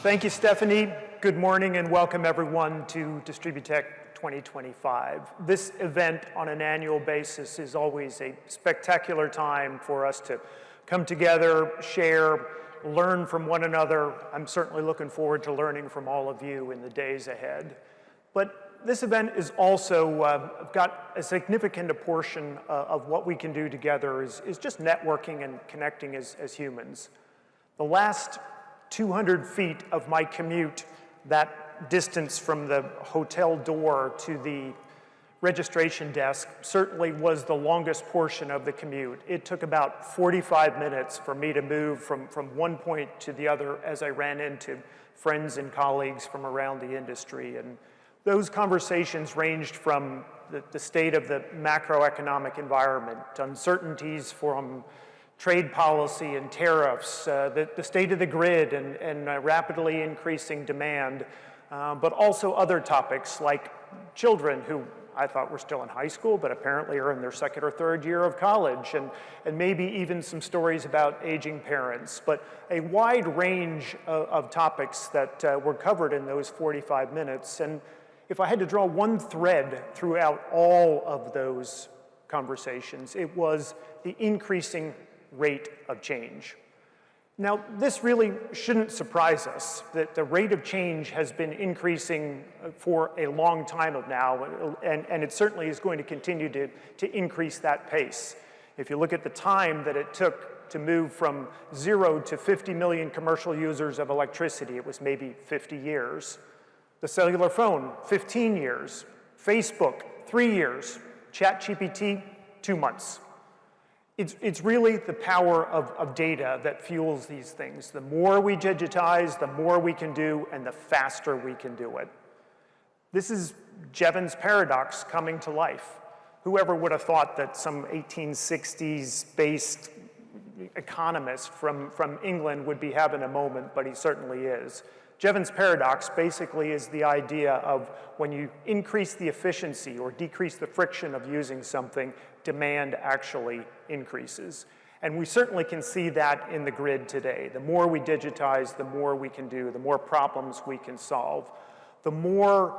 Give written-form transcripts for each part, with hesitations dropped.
Thank you, Stephanie. Good morning and welcome everyone to DISTRIBUTECH 2025. This event on an annual basis is always a spectacular time for us to come together, share, learn from one another. I'm certainly looking forward to learning from all of you in the days ahead. But this event is also got a significant portion of what we can do together is just networking and connecting as humans. The last 200 feet of my commute, that distance from the hotel door to the registration desk, certainly was the longest portion of the commute. It took about 45 minutes for me to move from one point to the other as I ran into friends and colleagues from around the industry. And those conversations ranged from the state of the macroeconomic environment, uncertainties from trade policy and tariffs, the state of the grid and rapidly increasing demand, but also other topics like children who I thought were still in high school, but apparently are in their second or third year of college, and maybe even some stories about aging parents, but a wide range of topics that were covered in those 45 minutes. And if I had to draw one thread throughout all of those conversations, it was the increasing rate of change. Now, this really shouldn't surprise us, that the rate of change has been increasing for a long time now, and it certainly is going to continue to increase that pace. If you look at the time that it took to move from 0 to 50 million commercial users of electricity, it was maybe 50 years. The cellular phone, 15 years. Facebook, 3 years. ChatGPT, 2 months. It's really the power of data that fuels these things. The more we digitize, the more we can do, and the faster we can do it. This is Jevons paradox coming to life. Whoever would have thought that some 1860s-based economist from England would be having a moment, but he certainly is. Jevons paradox basically is the idea of when you increase the efficiency or decrease the friction of using something, demand actually increases. And we certainly can see that in the grid today. The more we digitize, the more we can do, the more problems we can solve. The more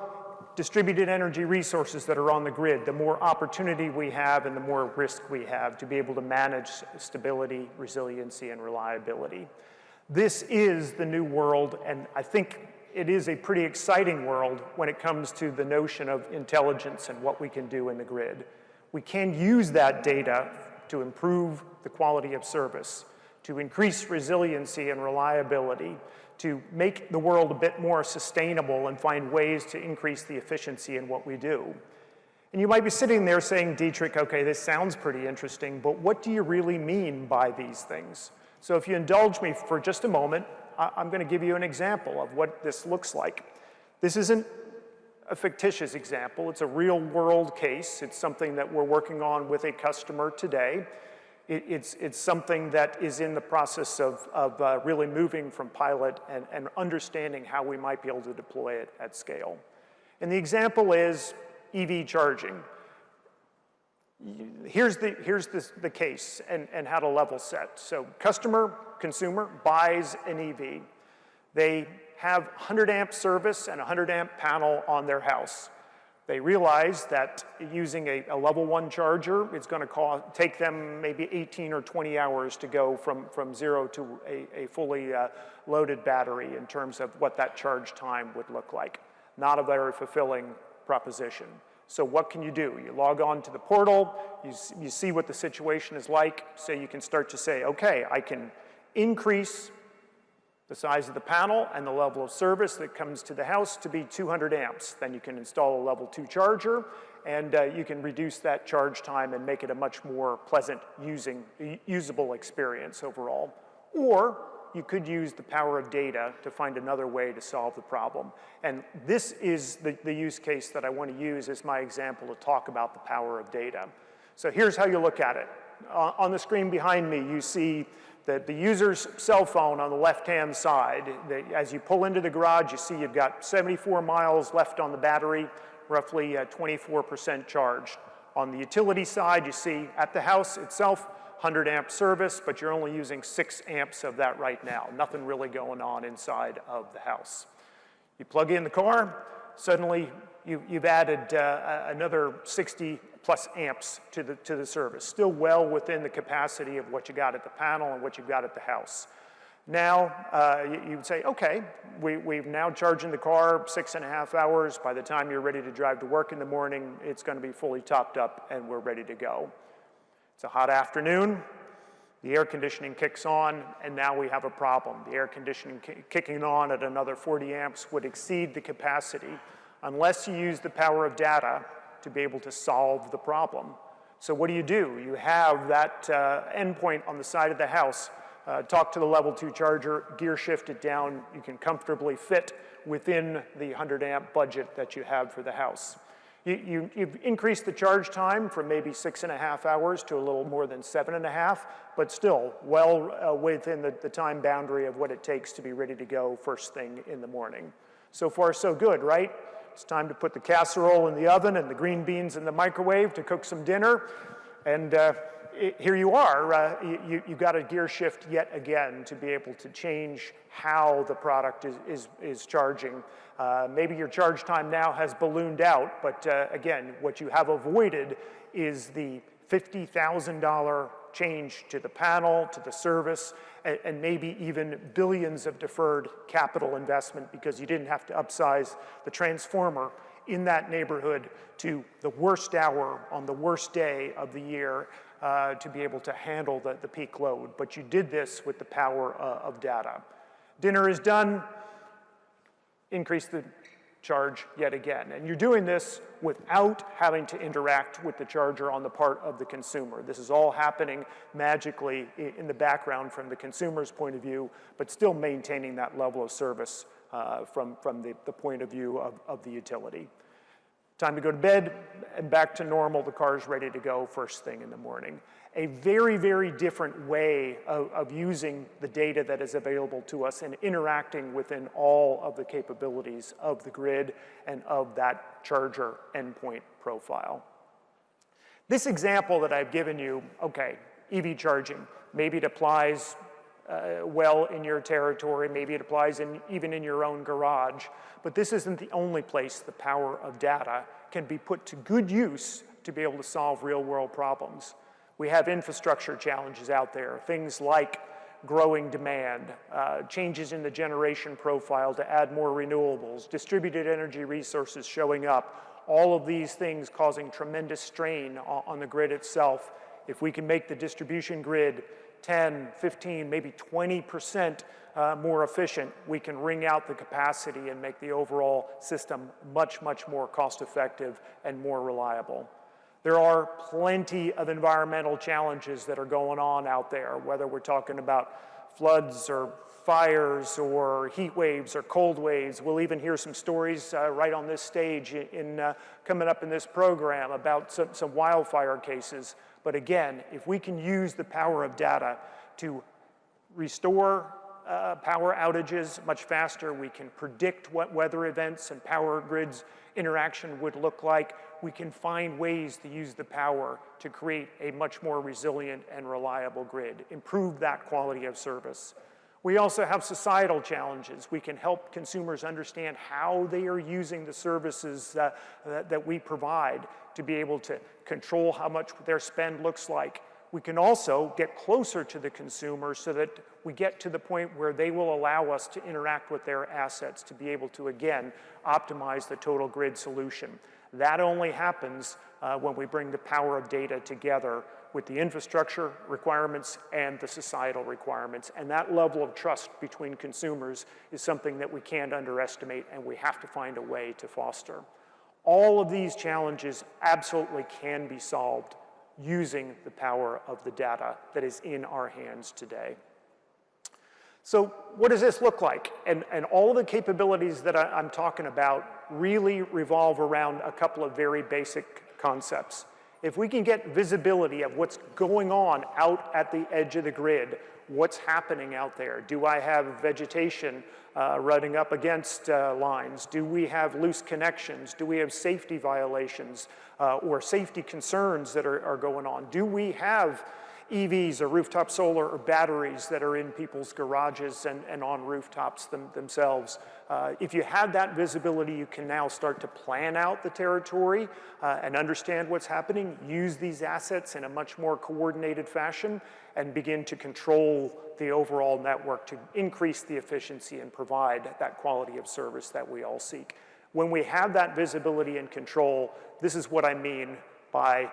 distributed energy resources that are on the grid, the more opportunity we have and the more risk we have to be able to manage stability, resiliency, and reliability. This is the new world, and I think it is a pretty exciting world when it comes to the notion of intelligence and what we can do in the grid. We can use that data to improve the quality of service, to increase resiliency and reliability, to make the world a bit more sustainable and find ways to increase the efficiency in what we do. And you might be sitting there saying, Deitrich, okay, this sounds pretty interesting, but what do you really mean by these things? So if you indulge me for just a moment, I'm going to give you an example of what this looks like. This isn't a fictitious example. It's a real-world case. It's something that we're working on with a customer today. It's something that is in the process of really moving from pilot and understanding how we might be able to deploy it at scale. And the example is EV charging. Here's the case and how to level set. So consumer buys an EV. They have 100 amp service and a 100 amp panel on their house. They realize that using a level 1 charger, it's going to take them maybe 18 or 20 hours to go from 0 to a fully loaded battery in terms of what that charge time would look like. Not a very fulfilling proposition. So what can you do? You log on to the portal, you see what the situation is like, so you can start to say, okay, I can increase the size of the panel and the level of service that comes to the house to be 200 amps. Then you can install a level 2 charger, and you can reduce that charge time and make it a much more pleasant, usable experience overall. Or you could use the power of data to find another way to solve the problem. And this is the use case that I want to use as my example to talk about the power of data. So here's how you look at it. On the screen behind me, you see the user's cell phone on the left-hand side. As you pull into the garage, you see you've got 74 miles left on the battery, roughly 24% charged. On the utility side, you see at the house itself, 100 amp service, but you're only using 6 amps of that right now. Nothing really going on inside of the house. You plug in the car, suddenly you've added another 60 plus amps to the service, still well within the capacity of what you got at the panel and what you've got at the house. Now, you'd say, okay, we've now charging the car 6.5 hours. By the time you're ready to drive to work in the morning, it's going to be fully topped up and we're ready to go. It's a hot afternoon, the air conditioning kicks on, and now we have a problem. The air conditioning kicking on at another 40 amps would exceed the capacity unless you use the power of data to be able to solve the problem. So what do? You have that endpoint on the side of the house. Talk to the level 2 charger, gear shift it down. You can comfortably fit within the 100 amp budget that you have for the house. You've increased the charge time from maybe 6.5 hours to a little more than 7.5, but still well within the time boundary of what it takes to be ready to go first thing in the morning. So far, so good, right? It's time to put the casserole in the oven and the green beans in the microwave to cook some dinner. And here you are, you got a gear shift yet again to be able to change how the product is charging. Maybe your charge time now has ballooned out, but again, what you have avoided is the $50,000 change to the panel, to the service, and maybe even billions of deferred capital investment because you didn't have to upsize the transformer in that neighborhood to the worst hour on the worst day of the year to be able to handle the peak load. But you did this with the power of data. Dinner is done, increase the charge yet again. And you're doing this without having to interact with the charger on the part of the consumer. This is all happening magically in the background from the consumer's point of view, but still maintaining that level of service from the point of view of the utility. Time to go to bed, and back to normal, the car's ready to go first thing in the morning. A very, very different way of using the data that is available to us and interacting within all of the capabilities of the grid and of that charger endpoint profile. This example that I've given you, okay, EV charging, maybe it applies well in your territory, maybe it applies even in your own garage, but this isn't the only place the power of data can be put to good use to be able to solve real-world problems. We have infrastructure challenges out there, things like growing demand, changes in the generation profile to add more renewables, distributed energy resources showing up, all of these things causing tremendous strain on the grid itself. If we can make the distribution grid 10, 15, maybe 20% more efficient, we can wring out the capacity and make the overall system much, much more cost-effective and more reliable. There are plenty of environmental challenges that are going on out there, whether we're talking about floods or fires or heat waves or cold waves. We'll even hear some stories right on this stage coming up in this program about some wildfire cases. But again, if we can use the power of data to restore power outages much faster, we can predict what weather events and power grids interaction would look like. We can find ways to use the power to create a much more resilient and reliable grid, improve that quality of service. We also have societal challenges. We can help consumers understand how they are using the services that we provide to be able to control how much their spend looks like. We can also get closer to the consumer so that we get to the point where they will allow us to interact with their assets to be able to, again, optimize the total grid solution. That only happens when we bring the power of data together with the infrastructure requirements and the societal requirements. And that level of trust between consumers is something that we can't underestimate, and we have to find a way to foster. All of these challenges absolutely can be solved using the power of the data that is in our hands today. So what does this look like? And all of the capabilities that I'm talking about really revolve around a couple of very basic concepts. If we can get visibility of what's going on out at the edge of the grid, what's happening out there? Do I have vegetation running up against lines? Do we have loose connections? Do we have safety violations or safety concerns that are going on? Do we have EVs or rooftop solar or batteries that are in people's garages and on rooftops themselves. If you have that visibility, you can now start to plan out the territory and understand what's happening, use these assets in a much more coordinated fashion, and begin to control the overall network to increase the efficiency and provide that quality of service that we all seek. When we have that visibility and control, this is what I mean by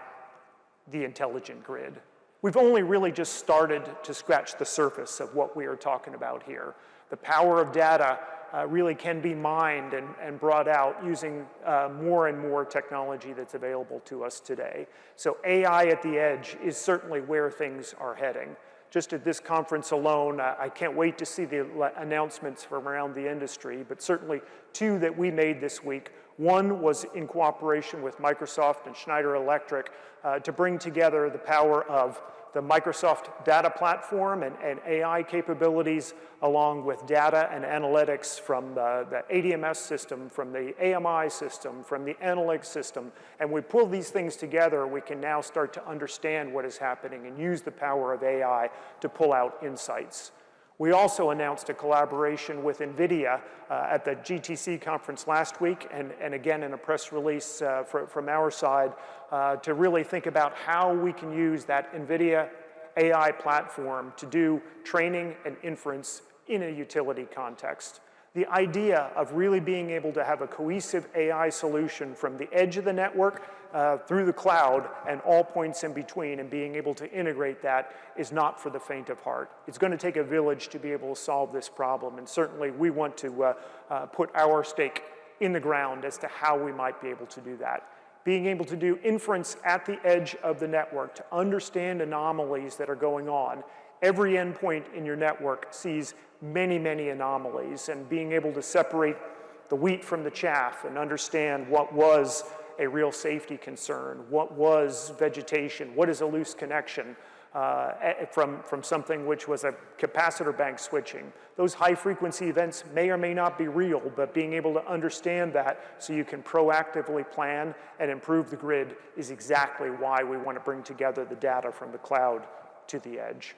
the intelligent grid. We've only really just started to scratch the surface of what we are talking about here. The power of data really can be mined and brought out using more and more technology that's available to us today. So AI at the edge is certainly where things are heading. Just at this conference alone, I can't wait to see the announcements from around the industry, but certainly two that we made this week. One was in cooperation with Microsoft and Schneider Electric to bring together the power of the Microsoft data platform and AI capabilities, along with data and analytics from the ADMS system, from the AMI system, from the analytics system. And we pull these things together, we can now start to understand what is happening and use the power of AI to pull out insights. We also announced a collaboration with NVIDIA at the GTC conference last week, and again in a press release from our side, to really think about how we can use that NVIDIA AI platform to do training and inference in a utility context. The idea of really being able to have a cohesive AI solution from the edge of the network through the cloud and all points in between, and being able to integrate that is not for the faint of heart. It's going to take a village to be able to solve this problem, and certainly we want to put our stake in the ground as to how we might be able to do that. Being able to do inference at the edge of the network to understand anomalies that are going on. Every endpoint in your network sees many, many anomalies, and being able to separate the wheat from the chaff and understand what was a real safety concern, what was vegetation, what is a loose connection from something which was a capacitor bank switching. Those high-frequency events may or may not be real, but being able to understand that so you can proactively plan and improve the grid is exactly why we want to bring together the data from the cloud to the edge.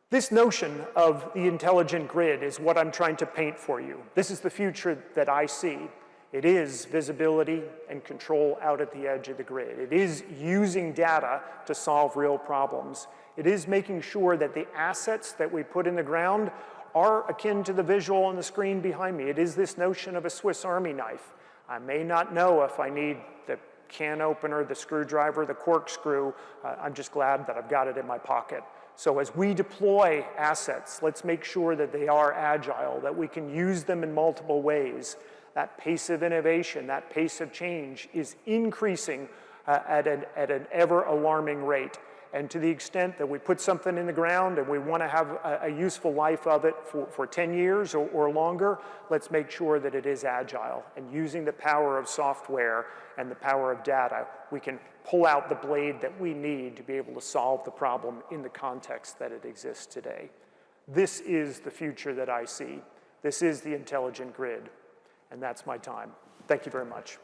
This notion of the intelligent grid is what I'm trying to paint for you. This is the future that I see. It is visibility and control out at the edge of the grid. It is using data to solve real problems. It is making sure that the assets that we put in the ground are akin to the visual on the screen behind me. It is this notion of a Swiss Army knife. I may not know if I need the can opener, the screwdriver, the corkscrew. I'm just glad that I've got it in my pocket. So as we deploy assets, let's make sure that they are agile, that we can use them in multiple ways. That pace of innovation, that pace of change is increasing at an ever alarming rate. And to the extent that we put something in the ground and we want to have a useful life of it for 10 years or longer, let's make sure that it is agile. And using the power of software and the power of data, we can pull out the blade that we need to be able to solve the problem in the context that it exists today. This is the future that I see. This is the intelligent grid. And that's my time. Thank you very much.